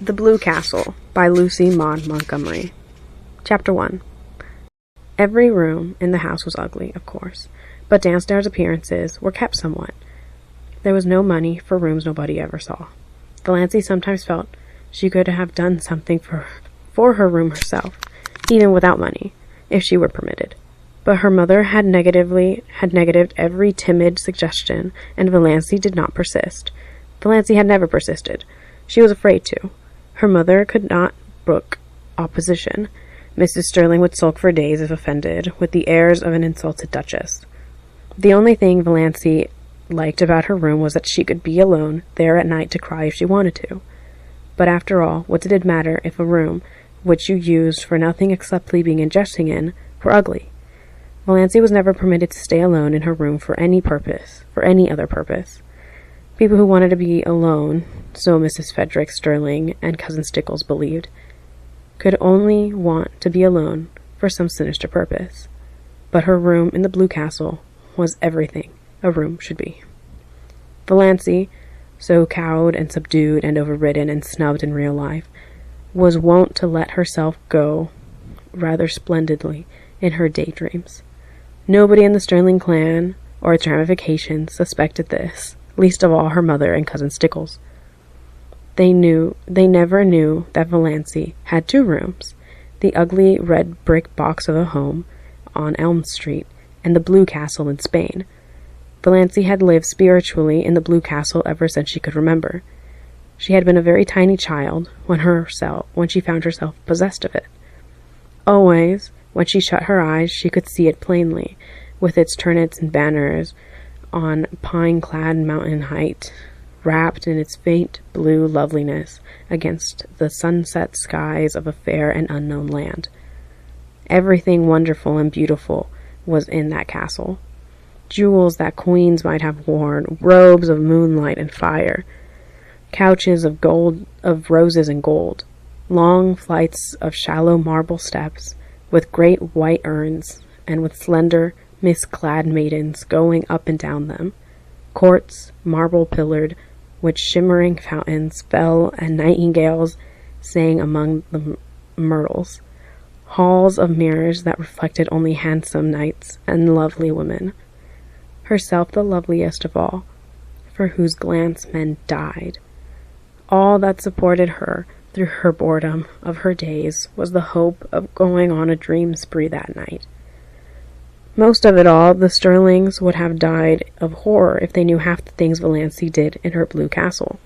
The Blue Castle by Lucy Maud Montgomery. Chapter 1. Every room in the house was ugly, of course, but downstairs appearances were kept somewhat. There was no money for rooms nobody ever saw. Delancey sometimes felt she could have done something for her room herself, even without money, if she were permitted. But her mother had negatived every timid suggestion, and Delancey did not persist. Delancey had never persisted. She was afraid to. Her mother could not brook opposition. Mrs. Sterling would sulk for days if offended, with the airs of an insulted duchess. The only thing Delancey liked about her room was that she could be alone there at night to cry if she wanted to. But after all, what did it matter if a room, which you used for nothing except sleeping and dressing in, were ugly? Delancey was never permitted to stay alone in her room for any other purpose. People who wanted to be alone, so Mrs. Frederick Sterling and Cousin Stickles believed, could only want to be alone for some sinister purpose. But her room in the Blue Castle was everything a room should be. Delancey, so cowed and subdued and overridden and snubbed in real life, was wont to let herself go rather splendidly in her daydreams. Nobody in the Sterling clan or its ramifications suspected this, least of all her mother and Cousin Stickles. They never knew that Delancey had two rooms, the ugly red brick box of a home on Elm Street and the Blue Castle in Spain. Delancey had lived spiritually in the Blue Castle ever since she could remember. She had been a very tiny child when she found herself possessed of it. Always, when she shut her eyes, she could see it plainly, with its turrets and banners on pine-clad mountain height, wrapped in its faint blue loveliness against the sunset skies of a fair and unknown land. Everything wonderful and beautiful was in that castle. Jewels that queens might have worn, robes of moonlight and fire, couches of roses and gold, long flights of shallow marble steps with great white urns, and with slender, mist-clad maidens going up and down them, courts, marble-pillared, with shimmering fountains fell and nightingales sang among the myrtles, halls of mirrors that reflected only handsome knights and lovely women, herself the loveliest of all, for whose glance men died. All that supported her through her boredom of her days was the hope of going on a dream spree that night. Most of it all, the Sterlings would have died of horror if they knew half the things Delancey did in her Blue Castle.